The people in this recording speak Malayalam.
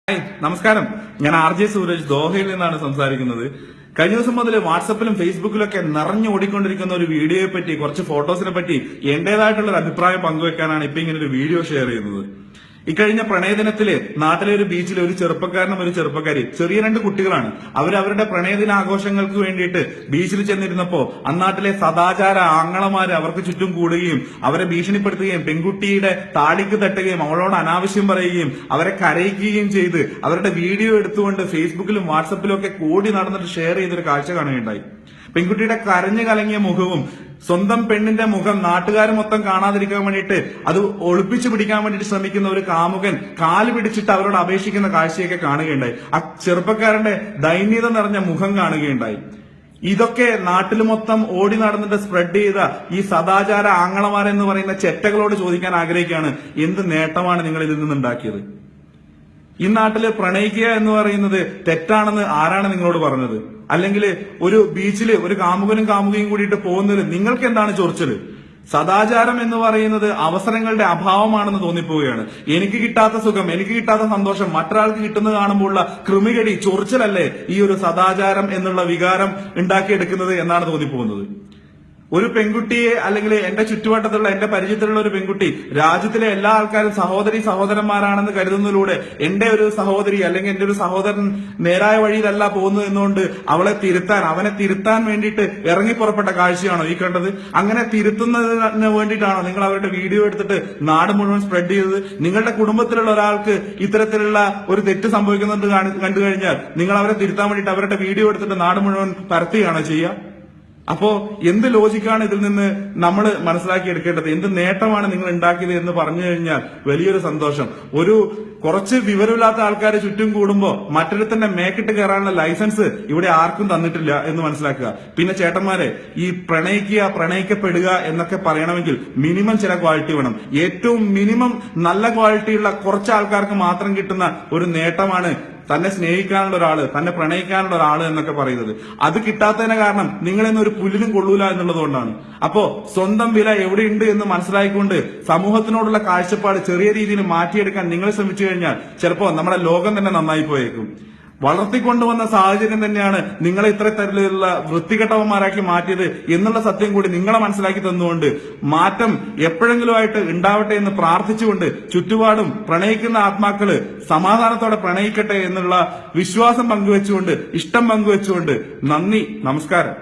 ഹായ് നമസ്കാരം. ഞാൻ RJ സൂരജ് ദോഹയിൽ നിന്നാണ് സംസാരിക്കുന്നത്. കഴിഞ്ഞ ദിവസം മുതൽ വാട്സപ്പിലും ഫേസ്ബുക്കിലൊക്കെ നിറഞ്ഞോടിക്കൊണ്ടിരിക്കുന്ന ഒരു വീഡിയോയെ പറ്റി, കുറച്ച് ഫോട്ടോസിനെ പറ്റി എന്റേതായിട്ടുള്ള ഒരു അഭിപ്രായം പങ്കുവെക്കാനാണ് ഇപ്പൊ ഇങ്ങനെ ഒരു വീഡിയോ ഷെയർ ചെയ്യുന്നത്. ഇക്കഴിഞ്ഞ പ്രണയദിനത്തില് നാട്ടിലെ ഒരു ബീച്ചിൽ ഒരു ചെറുപ്പക്കാരനും ഒരു ചെറുപ്പക്കാരി, ചെറിയ രണ്ട് കുട്ടികളാണ്, അവരവരുടെ പ്രണയദിനാഘോഷങ്ങൾക്ക് വേണ്ടിയിട്ട് ബീച്ചിൽ ചെന്നിരുന്നപ്പോ അന്നാട്ടിലെ സദാചാര ആങ്ങളമാര് അവർക്ക് ചുറ്റും കൂടുകയും അവരെ ഭീഷണിപ്പെടുത്തുകയും പെൺകുട്ടിയുടെ താടിക്ക് തട്ടുകയും അവളോട് അനാവശ്യം പറയുകയും അവരെ കരയിക്കുകയും ചെയ്ത് അവരുടെ വീഡിയോ എടുത്തുകൊണ്ട് ഫേസ്ബുക്കിലും വാട്സപ്പിലും ഒക്കെ കൂടി നടന്നിട്ട് ഷെയർ ചെയ്തൊരു കാഴ്ച കാണുകയുണ്ടായി. പെൺകുട്ടിയുടെ കരഞ്ഞു കലങ്ങിയ മുഖവും സ്വന്തം പെണ്ണിന്റെ മുഖം നാട്ടുകാർ മൊത്തം കാണാതിരിക്കാൻ വേണ്ടിയിട്ട് അത് ഒളിപ്പിച്ചു പിടിക്കാൻ വേണ്ടിയിട്ട് ശ്രമിക്കുന്ന ഒരു കാമുകൻ കാല് പിടിച്ചിട്ട് അവരോട് അപേക്ഷിക്കുന്ന കാഴ്ചയൊക്കെ കാണുകയുണ്ടായി. ആ ചെറുപ്പക്കാരന്റെ ദൈന്യത നിറഞ്ഞ മുഖം കാണുകയുണ്ടായി. ഇതൊക്കെ നാട്ടിൽ മൊത്തം ഓടി നടന്നിട്ട് സ്പ്രെഡ് ചെയ്ത ഈ സദാചാര ആങ്ങളമാരെന്ന് പറയുന്ന ചെറ്റകളോട് ചോദിക്കാൻ ആഗ്രഹിക്കുകയാണ്, എന്ത് നേട്ടമാണ് നിങ്ങൾ ഇതിൽ നിന്നുണ്ടാക്കിയത്? ഈ നാട്ടില് പ്രണയിക്കുക എന്ന് പറയുന്നത് തെറ്റാണെന്ന് ആരാണ് നിങ്ങളോട് പറഞ്ഞത്? അല്ലെങ്കിൽ ഒരു ബീച്ചില് ഒരു കാമുകനും കാമുകയും കൂടിയിട്ട് പോകുന്നത് നിങ്ങൾക്ക് എന്താണ് ചൊറിച്ചല്? സദാചാരം എന്ന് പറയുന്നത് അവസരങ്ങളുടെ അഭാവമാണെന്ന് തോന്നിപ്പോവുകയാണ്. എനിക്ക് കിട്ടാത്ത സുഖം, എനിക്ക് കിട്ടാത്ത സന്തോഷം മറ്റൊരാൾക്ക് കിട്ടുന്നത് കാണുമ്പോഴുള്ള കൃമികടി, ചൊറിച്ചലല്ലേ ഈ ഒരു സദാചാരം എന്നുള്ള വികാരം ഉണ്ടാക്കിയെടുക്കുന്നത് എന്നാണ് തോന്നിപ്പോകുന്നത്. ഒരു പെൺകുട്ടിയെ, അല്ലെങ്കിൽ എന്റെ ചുറ്റുവട്ടത്തുള്ള എന്റെ പരിചയത്തിലുള്ള ഒരു പെൺകുട്ടി രാജ്യത്തിലെ എല്ലാ ആൾക്കാരും സഹോദരി സഹോദരന്മാരാണെന്ന് കരുതുന്നതിലൂടെ എന്റെ ഒരു സഹോദരി അല്ലെങ്കിൽ എന്റെ ഒരു സഹോദരൻ നേരായ വഴിയിലല്ല പോകുന്നത് എന്നുകൊണ്ട് അവനെ തിരുത്താൻ വേണ്ടിയിട്ട് ഇറങ്ങി പുറപ്പെട്ട കാഴ്ചയാണോ ഈ കണ്ടത്? അങ്ങനെ തിരുത്തുന്നതിന് വേണ്ടിയിട്ടാണോ നിങ്ങൾ അവരുടെ വീഡിയോ എടുത്തിട്ട് നാട് മുഴുവൻ സ്പ്രെഡ് ചെയ്തത്? നിങ്ങളുടെ കുടുംബത്തിലുള്ള ഒരാൾക്ക് ഇത്തരത്തിലുള്ള ഒരു തെറ്റ് സംഭവിക്കുന്നുണ്ട് കണ്ടു കഴിഞ്ഞാൽ നിങ്ങൾ അവരെ തിരുത്താൻ വേണ്ടിയിട്ട് അവരുടെ വീഡിയോ എടുത്തിട്ട് നാട് മുഴുവൻ പരത്തുകയാണോ ചെയ്യുക? അപ്പോ എന്ത് ലോജിക്കാണ് ഇതിൽ നിന്ന് നമ്മൾ മനസ്സിലാക്കി എടുക്കേണ്ടത്? എന്ത് നേട്ടമാണ് നിങ്ങൾ ഉണ്ടാക്കിയത് എന്ന് പറഞ്ഞു കഴിഞ്ഞാൽ വലിയൊരു സന്തോഷം. ഒരു കുറച്ച് വിവരമില്ലാത്ത ആൾക്കാരെ ചുറ്റും കൂടുമ്പോ മറ്റൊരുത്തന്റെ മേക്കിട്ട് കയറാനുള്ള ലൈസൻസ് ഇവിടെ ആർക്കും തന്നിട്ടില്ല എന്ന് മനസ്സിലാക്കുക. പിന്നെ ചേട്ടന്മാരെ, ഈ പ്രണയിക്കപ്പെടുക എന്നൊക്കെ പറയണമെങ്കിൽ മിനിമം ചില ക്വാളിറ്റി വേണം. ഏറ്റവും മിനിമം നല്ല ക്വാളിറ്റിയുള്ള കുറച്ച് ആൾക്കാർക്ക് മാത്രം കിട്ടുന്ന ഒരു നേട്ടമാണ് തന്നെ സ്നേഹിക്കാനുള്ള ഒരാള്, തന്നെ പ്രണയിക്കാനുള്ള ഒരാള് എന്നൊക്കെ പറയുന്നത്. അത് കിട്ടാത്തതിന് കാരണം നിങ്ങളെന്ന് ഒരു പുല്ലിനും കൊള്ളൂല എന്നുള്ളത് കൊണ്ടാണ്. അപ്പോ സ്വന്തം വില എവിടെയുണ്ട് എന്ന് മനസ്സിലാക്കിക്കൊണ്ട് സമൂഹത്തിനോടുള്ള കാഴ്ചപ്പാട് ചെറിയ രീതിയിൽ മാറ്റിയെടുക്കാൻ നിങ്ങൾ ശ്രമിച്ചു കഴിഞ്ഞാൽ ചിലപ്പോ നമ്മുടെ ലോകം തന്നെ നന്നായി പോയേക്കും. വളർത്തിക്കൊണ്ടുവന്ന സാഹചര്യം തന്നെയാണ് നിങ്ങളെ ഇത്ര തരത്തിലുള്ള വൃത്തികെട്ടവന്മാരാക്കി മാറ്റിയത് എന്നുള്ള സത്യം കൂടി നിങ്ങളെ മനസ്സിലാക്കി തന്നുകൊണ്ട് മാറ്റം എപ്പോഴെങ്കിലും ആയിട്ട് ഉണ്ടാവട്ടെ എന്ന് പ്രാർത്ഥിച്ചുകൊണ്ട് ചുറ്റുപാടും പ്രണയിക്കുന്ന ആത്മാക്കള് സമാധാനത്തോടെ പ്രണയിക്കട്ടെ എന്നുള്ള വിശ്വാസം പങ്കുവെച്ചുകൊണ്ട്, ഇഷ്ടം പങ്കുവെച്ചുകൊണ്ട് നന്ദി, നമസ്കാരം.